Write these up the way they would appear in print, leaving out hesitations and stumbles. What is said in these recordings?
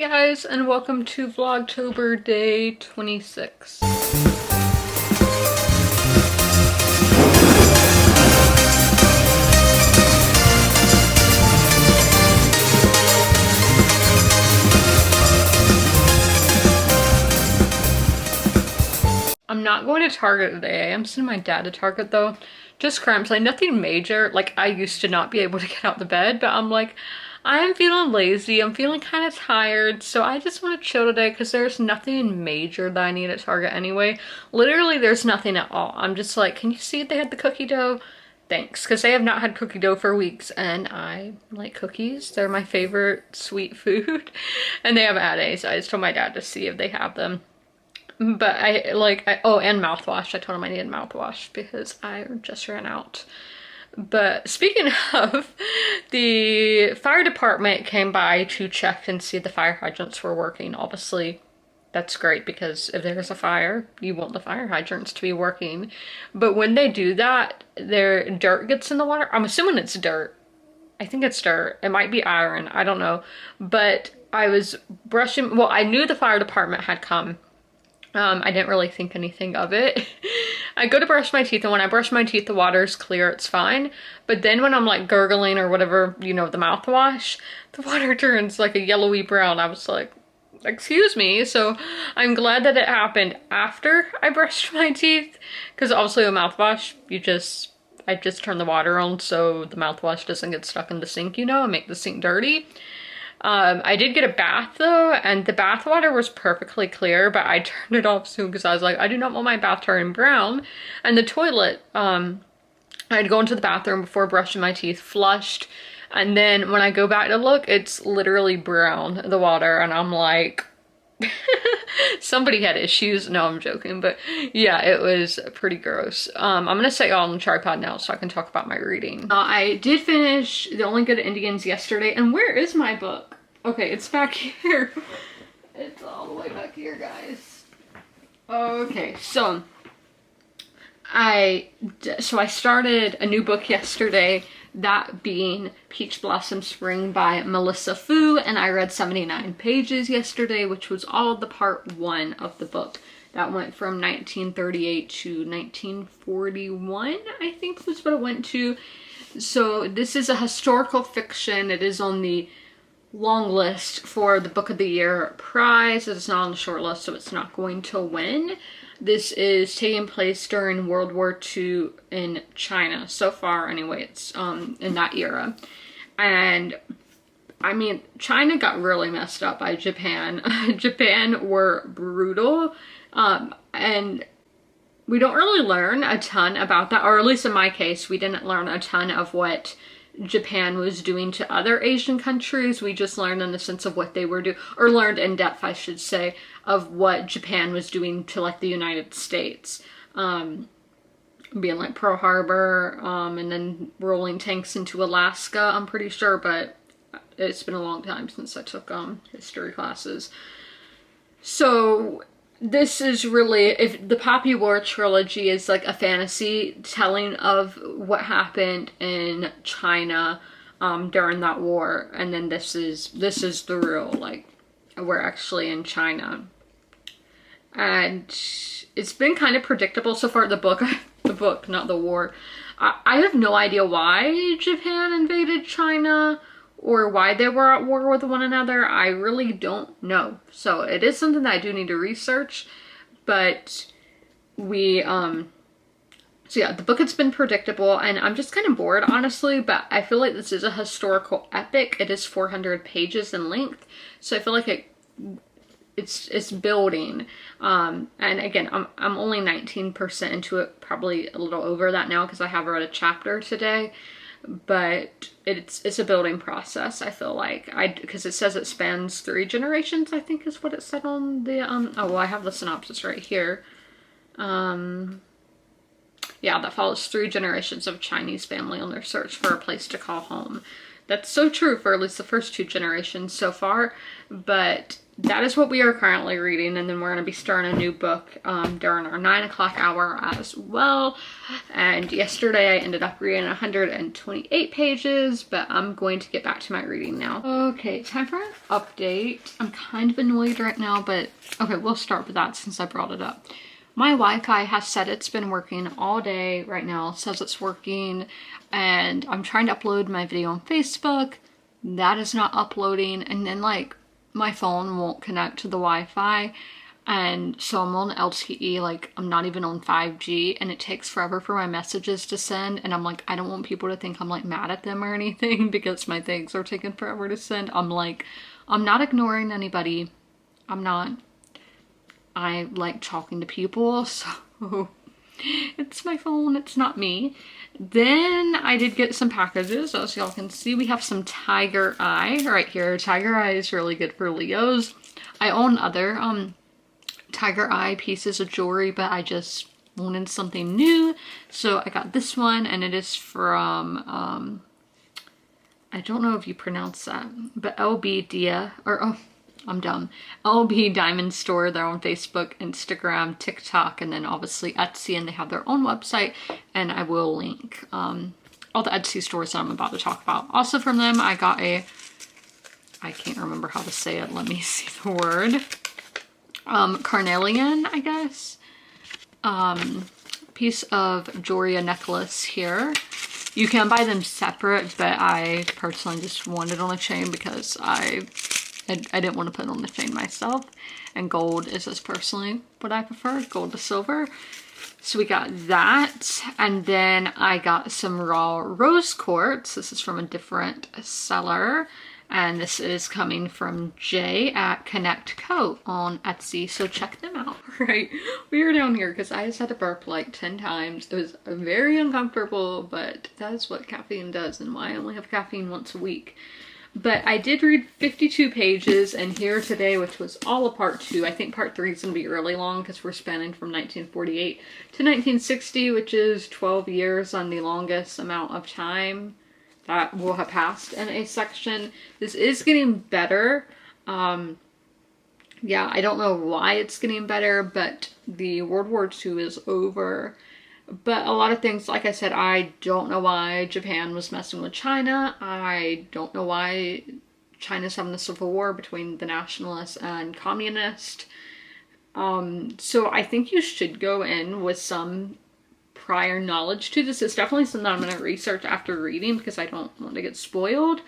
guys, and welcome to Vlogtober day 26. I'm not going to Target today. I'm sending my dad to Target though. Just cramps, like nothing major. Like I used to not be able to get out the bed, but I'm like, I'm feeling lazy. I'm feeling kind of tired. So I just want to chill today because there's nothing major that I need at Target anyway. Literally, there's nothing at all. I'm just like, can you see they had the cookie dough? Thanks, because they have not had cookie dough for weeks and I like cookies. They're my favorite sweet food and they haven't had any, so I just told my dad to see if they have them. But oh, and mouthwash. I told him I needed mouthwash because I just ran out. But speaking of, the fire department came by to check and see if the fire hydrants were working. Obviously, that's great because if there's a fire, you want the fire hydrants to be working. But when they do that, their dirt gets in the water. I'm assuming it's dirt. I think it's dirt. It might be iron. I don't know. But I was brushing, well, I knew the fire department had come. I didn't really think anything of it. I go to brush my teeth, and when I brush my teeth, the water's clear, it's fine. But then when I'm like gurgling or whatever, you know, the mouthwash, the water turns like a yellowy brown. I was like, excuse me. So I'm glad that it happened after I brushed my teeth, because obviously with mouthwash, I just turn the water on so the mouthwash doesn't get stuck in the sink, you know, and make the sink dirty. I did get a bath though, and the bath water was perfectly clear, but I turned it off soon because I was like, I do not want my bath turning brown. And the toilet, I'd go into the bathroom before brushing my teeth, flushed, and then when I go back to look, it's literally brown, the water, and I'm like, somebody had issues. No, I'm joking, but yeah, it was pretty gross. I'm gonna set y'all on the tripod now so I can talk about my reading. I did finish The Only Good Indians yesterday, and where is my book? Okay, it's back here. It's all the way back here, guys. Okay, so I started a new book yesterday, that being Peach Blossom Spring by Melissa Fu, and I read 79 pages yesterday, which was all the part one of the book. That went from 1938 to 1941, I think was what it went to. So this is a historical fiction. It is on the long list for the Book of the Year prize. It's not on the short list, so it's not going to win. This is taking place during World War II in China. So far, anyway, it's in that era. And, I mean, China got really messed up by Japan. Japan were brutal. And we don't really learn a ton about that. Or at least in my case, we didn't learn a ton of what Japan was doing to other Asian countries. We just learned in the sense of what they were doing, or learned in depth, I should say, of what Japan was doing to like the United States. Being like Pearl Harbor, and then rolling tanks into Alaska, I'm pretty sure, but it's been a long time since I took history classes. So this is really, if the Poppy War trilogy is like a fantasy telling of what happened in China during that war, and then this is the real, like, we're actually in China. And it's been kind of predictable so far. The book, not the war. I have no idea why Japan invaded China or why they were at war with one another. I really don't know. So it is something that I do need to research, but so yeah, the book has been predictable, and I'm just kind of bored, honestly, but I feel like this is a historical epic. It is 400 pages in length, so I feel like it's building. And again, I'm only 19% into it, probably a little over that now because I have read a chapter today. But it's a building process, I feel like. Because it says it spans 3 generations, I think is what it said on the, oh, well, I have the synopsis right here. Yeah, that follows 3 generations of Chinese family on their search for a place to call home. That's so true for at least the first 2 generations so far, but that is what we are currently reading, and then we're going to be starting a new book during our 9 o'clock hour as well. And yesterday I ended up reading 128 pages, but I'm going to get back to my reading now. Okay, time for an update. I'm kind of annoyed right now, but okay, we'll start with that since I brought it up. My Wi-Fi has said it's been working all day right now. It says it's working, and I'm trying to upload my video on Facebook. That is not uploading, and then like my phone won't connect to the Wi-Fi, and so I'm on LTE, like I'm not even on 5G, and it takes forever for my messages to send, and I'm like, I don't want people to think I'm like mad at them or anything because my things are taking forever to send. I'm like, I'm not ignoring anybody. I'm not. I like talking to people, so it's my phone, it's not me. Then I did get some packages. As y'all can see, we have some Tiger Eye right here. Tiger Eye is really good for Leos. I own other Tiger Eye pieces of jewelry, but I just wanted something new, so I got this one, and it is from I don't know if you pronounce that, but LB Dia, or oh, I'm dumb. LB Diamond Store. They're on Facebook, Instagram, TikTok, and then obviously Etsy, and they have their own website, and I will link all the Etsy stores that I'm about to talk about. Also from them, I got a, I can't remember how to say it. Let me see the word. Carnelian, I guess. Piece of jewelry, a necklace here. You can buy them separate, but I personally just wanted on a chain because I didn't want to put on the chain myself, and gold is just personally what I prefer, gold to silver. So we got that, and then I got some raw rose quartz. This is from a different seller, and this is coming from Jay at Connect Co on Etsy, so check them out. Right, we were down here because I just had to burp like 10 times. It was very uncomfortable, but that's what caffeine does, and why I only have caffeine once a week. But I did read 52 pages and here today, which was all of part 2. I think part 3 is going to be really long because we're spanning from 1948 to 1960, which is 12 years on the longest amount of time that will have passed in a section. This is getting better. Yeah, I don't know why it's getting better, but the World War II is over. But a lot of things, like I said, I don't know why Japan was messing with China. I don't know why China's having the civil war between the nationalists and communists. So I think you should go in with some prior knowledge to this. It's definitely something I'm going to research after reading because I don't want to get spoiled.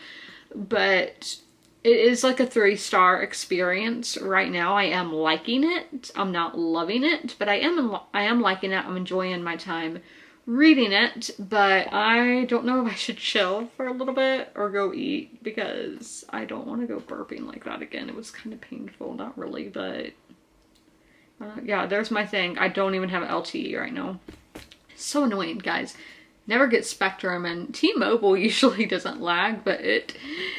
But it is like a 3-star experience right now. I am liking it. I'm not loving it, but I am liking it. I'm enjoying my time reading it, but I don't know if I should chill for a little bit or go eat because I don't want to go burping like that again. It was kind of painful. Not really, but yeah, there's my thing. I don't even have LTE right now. So annoying, guys. Never get Spectrum, and T-Mobile usually doesn't lag, but it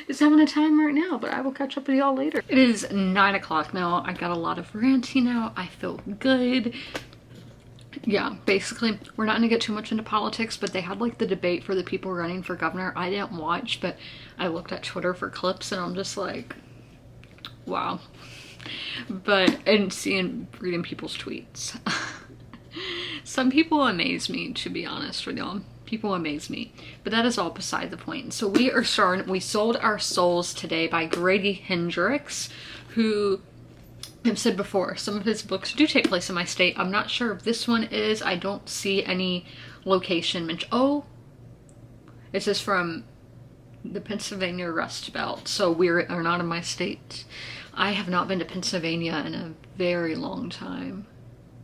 is having a time right now, but I will catch up with y'all later. It is 9 o'clock now. I got a lot of ranting out. I feel good. Yeah, basically, we're not going to get too much into politics, but they had like the debate for the people running for governor. I didn't watch, but I looked at Twitter for clips, and I'm just like, wow. But, and reading people's tweets. Some people amaze me, to be honest with y'all. People amaze me, but that is all beside the point. So we are starting, We Sold Our Souls today by Grady Hendrix, who I've said before, some of his books do take place in my state. I'm not sure if this one is. I don't see any location mentioned. Oh, it says from the Pennsylvania Rust Belt, so we are not in my state. I have not been to Pennsylvania in a very long time.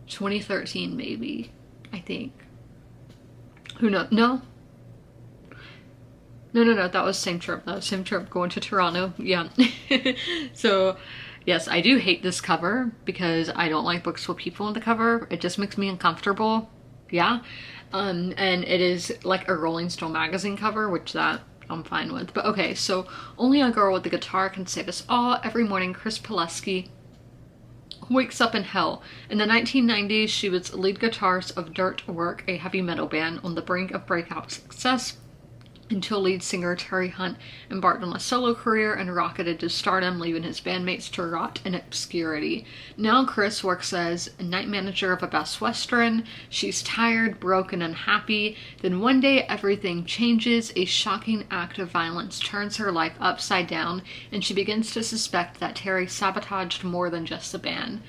2013 maybe, I think. Who knows? No, that was the same trip. That was the same trip going to Toronto. Yeah. So yes, I do hate this cover because I don't like books with people on the cover. It just makes me uncomfortable. Yeah. And it is like a Rolling Stone magazine cover, which that I'm fine with. But okay, so Only a Girl with a Guitar Can Save Us All. Every morning, Chris Pileski wakes up in hell. In the 1990s, she was lead guitarist of Dirt Work, a heavy metal band on the brink of breakout success. until lead singer Terry Hunt embarked on a solo career and rocketed to stardom, leaving his bandmates to rot in obscurity. Now Chris works as a night manager of a Best Western. She's tired, broke, and unhappy. Then one day everything changes. A shocking act of violence turns her life upside down, and she begins to suspect that Terry sabotaged more than just the band.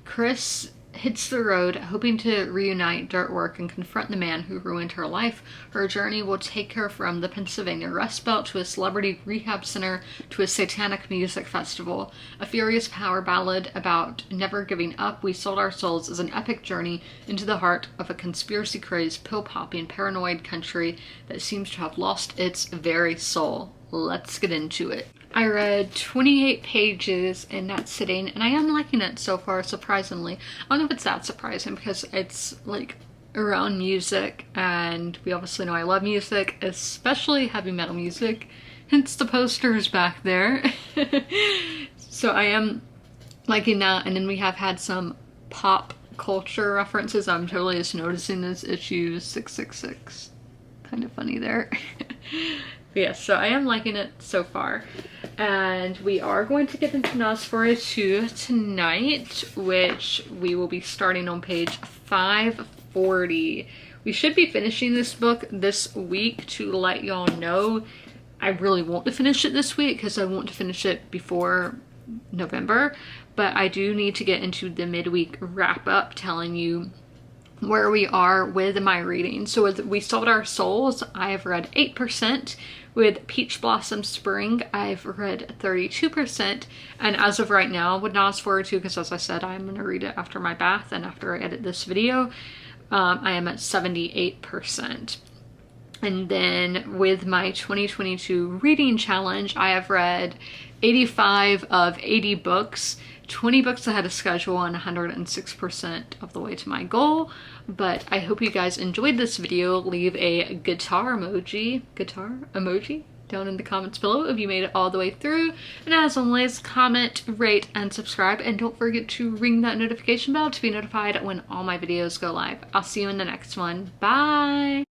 Chris hits the road, hoping to reunite Dirtwork and confront the man who ruined her life. Her journey will take her from the Pennsylvania Rust Belt to a celebrity rehab center to a satanic music festival. A furious power ballad about never giving up, We Sold Our Souls is an epic journey into the heart of a conspiracy-crazed, pill-popping, paranoid country that seems to have lost its very soul. Let's get into it. I read 28 pages in that sitting, and I am liking it so far, surprisingly. I don't know if it's that surprising because it's like around music, and we obviously know I love music, especially heavy metal music, hence the posters back there. So I am liking that, and then we have had some pop culture references. I'm totally just noticing this. Issue 666. Kind of funny there. But yes, so I am liking it so far. And we are going to get into Nosferatu tonight, which we will be starting on page 540. We should be finishing this book this week. To let y'all know, I really want to finish it this week because I want to finish it before November. But I do need to get into the midweek wrap up telling you where we are with my reading. So with We Sold Our Souls, I have read 8%. With Peach Blossom Spring, I've read 32%. And as of right now, with Nosferatu, because as I said, I'm going to read it after my bath and after I edit this video, I am at 78%. And then with my 2022 reading challenge, I have read 85 of 80 books, 20 books ahead of schedule, and 106% of the way to my goal. But I hope you guys enjoyed this video. Leave a guitar emoji down in the comments below if you made it all the way through. And as always, comment, rate, and subscribe. And don't forget to ring that notification bell to be notified when all my videos go live. I'll see you in the next one. Bye!